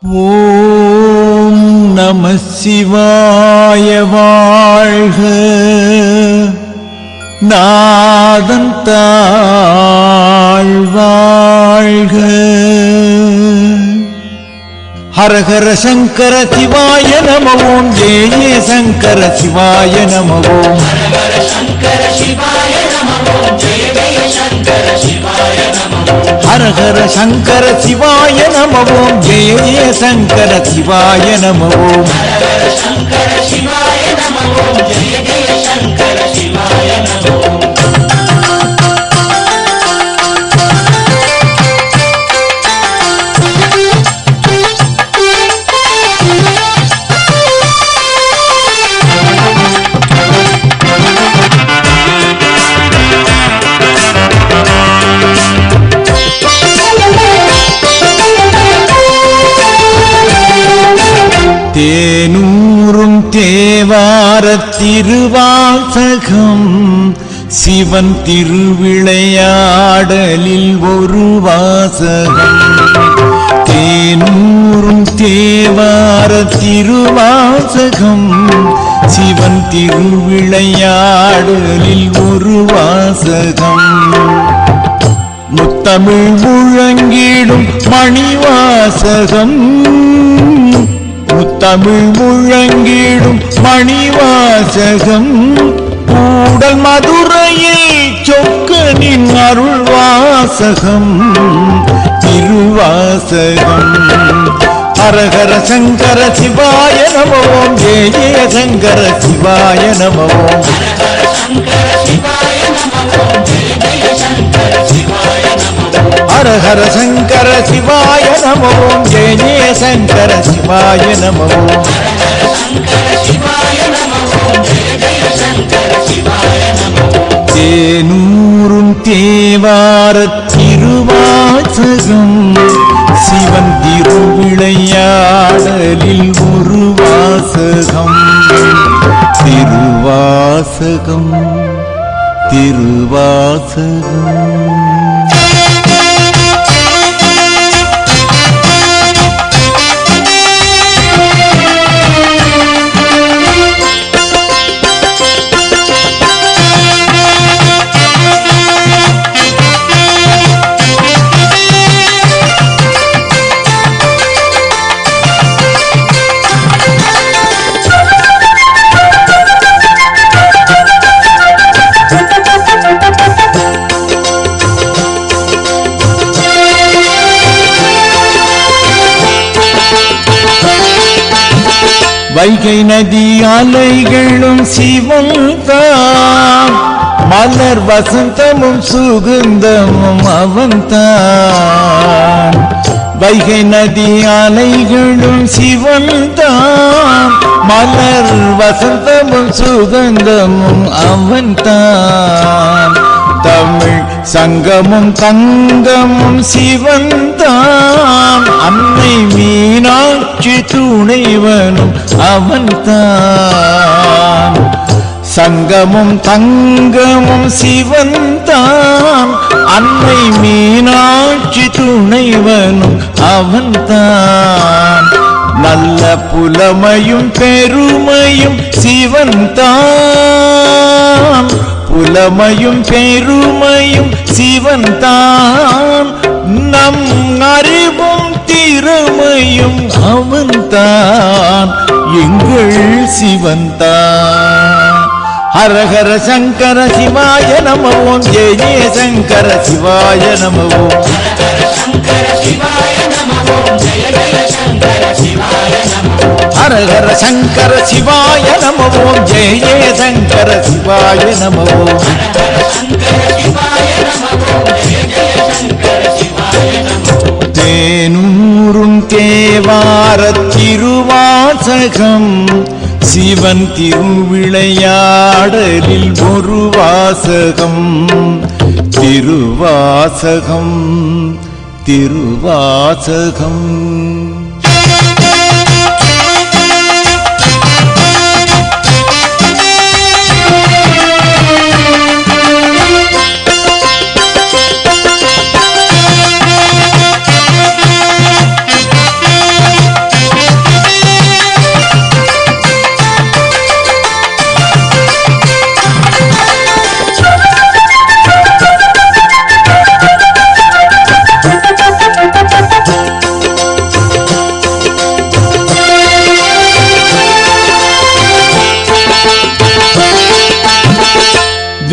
ஓம் நம சிவாய வாழ்க. நாதன் தாழ் வாழ்க. ஹரஹர சங்கர சிவாய நம ஓம். ஜெய ஜெய சங்கர சிவாய நம ஓம். ஹரஹர சங்கர சிவாய நம ஓம். ஜெய ஜெய சங்கர சிவாய நம ஓம். ஹரஹர சங்கர சிவாய நம ஓம். ஜெய ஜெய சங்கர சிவாய நம ஓம். ஹரஹர சங்கர சிவாய நம ஓம். ஜெய ஜெய சங்கர சிவாய நம ஓம். தேனூரும் தேவாரத் திருவாசகம் சிவன் திருவிளையாடலில் ஒரு வாசகம். தேனூரும் தேவாரத் திருவாசகம் சிவன் திருவிளையாடலில் ஒரு வாசகம். முத்தமிழ் முழங்கிடும் மணிவாசகம். முத்தமிழ் முழங்கிடும் மணிவாசகம். கூடல் மதுரையில் சொக்கனின் அருள்வாசகம் திருவாசகம். ஹரஹர சங்கர சிவாய நம ஓம். ஜெய ஜெய சங்கர சிவாய நம ஓம். ஹரஹர சங்கர சிவாய நம ஓம். ஜெய ஜெய சங்கர சிவாய நம ஓம். ஹரஹர சங்கர சிவாய நம ஓம். ஜெய ஜெய சங்கர சிவாய நம ஓம். ஹரஹர சங்கர சிவாய நம ஓம். ஜெய ஜெய சங்கர சிவாய நம ஓம். தேனூரும் தேவாரத் திருவாசகம் சிவன் திருவிளையாடலில் ஒரு வாசகம். திருவாசகம் திருவாசகம். வைகை நதி அலைகளும் சிவன்தான். மலர் வசந்தமும் சுகந்தமும் அவன்தான். வைகை நதி அலைகளும் சிவன்தான். மலர் வசந்தமும் சுகந்தமும் அவன்தான். தமிழ் சங்கமும் தங்கமும் சிவன்தான். அன்னை மீனாட்சி துணைவனும் அவன்தான். சங்கமும் தங்கமும் சிவன்தான். அன்னை மீனாட்சி துணைவனும் அவன்தான். நல்ல புலமையும் பெருமையும் சிவன்தான். புலமையும் பெருமையும் சிவன்தான். நம் அறிவும் திறமையும் அவன்தான். எங்கள் சிவன்தான். ஹரஹர சங்கர சிவாய நம ஓம். ஜெய ஜெய சங்கர சிவாய நம ஓம். ஹரஹர சங்கர சிவாய நம ஓம். ஜெய ஜெய சங்கர சிவாய நம ஓம். ஹரஹர சங்கர சிவாய நம ஓம். ஜெய ஜெய சங்கர சிவாய நம ஓம். ஹரஹர சங்கர சிவாய நம ஓம். ஜெய ஜெய சங்கர சிவாய நம ஓம். தேனூரும் தேவாரத் திருவாசகம் சிவன் திருவிளையாடலில் ஒரு வாசகம். திருவாசகம் திருவாசகம்.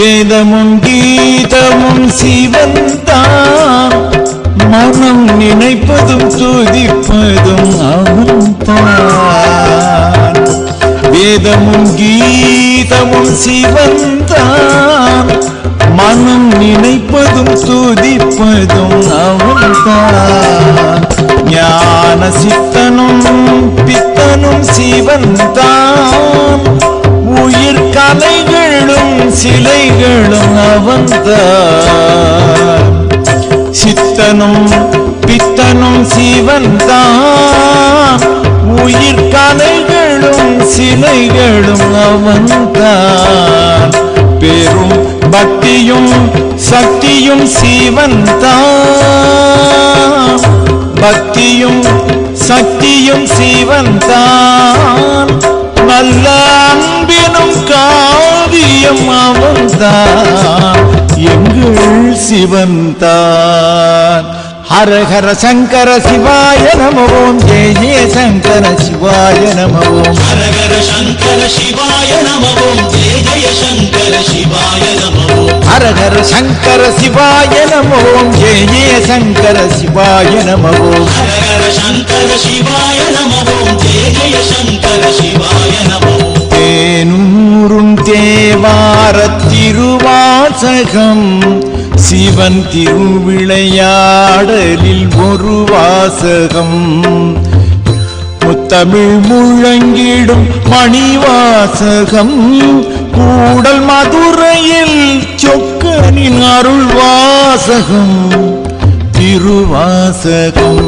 வேதமும் கீதமும் சிவன்தான் மனம் நினைப்பதும் துதிப்பதும் அவன்தான் வேதமும் கீதமும் சிவன்தான் மனம் நினைப்பதும் துதிப்பதும் அவன்தான் ஞான சித்தனும் பித்தனும் சிவன்தான் உயிர் கலைகளும் சிலைகளும் அவன்தான் சித்தனும் பித்தனும் சிவன்தான் உயிர் கலைகளும் சிலைகளும் அவன்தான் பெரும் பக்தியும் சக்தியும் சிவன்தான் பக்தியும் சக்தியும் சிவன்தான் நல்ல அன்பினும் காவியம் அவன்தான் எங்கள் சிவன்தான் ஹர ஹர சங்கர சிவாய நம ஓம் ஜெய ஜெய சங்கர சிவாய நம ஓம் ஹர ஹர சங்கர சிவாய நம ஓம் ஜெய ஜெய சங்கர சிவாய நம ஓம் ஹர ஹர சங்கர சிவாய நம ஓம் ஜெய ஜெய சங்கர சிவாய நம ஓம் ஹர ஹர சங்கர சிவாய நம ஓம் ஜெய ஜெய சங்கர சிவாய நம ஓம் தேனூரும் தேவார திருவாசகம் சிவன் திருவிளையாடலில் ஒரு வாசகம் முத்தமிழ் முழங்கிடும் மணிவாசகம் கூடல் மதுரையில் சொக்கனின் அருள் வாசகம் திருவாசகம்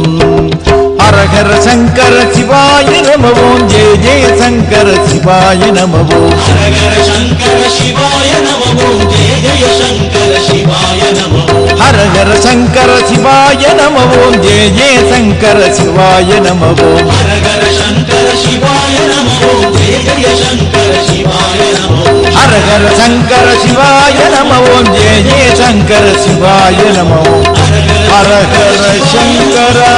ஹர ஹர சங்கர சிவாய நம ஓம் ஜெய ஜெய சங்கர சிவாய நம ஓம் ஹர ஹர சங்கர சிவாய நம ஓம் ஜெய ஜெய சங்கர சிவாய நம ஓம் ஹர ஹர சங்கர சிவாய நம ஓம் ஜெய ஜெய சங்கர சிவாய நம ஓம் ஹர ஹர சங்கர சிவாய நம ஓம் ஜெய ஜெய சங்கர சிவாய நம ஓம் ஹர ஹர சங்கர சிவாய நம ஓம் ஜெய ஜெய சங்கர சிவாய நம ஓம் ஹர ஹர சங்கரா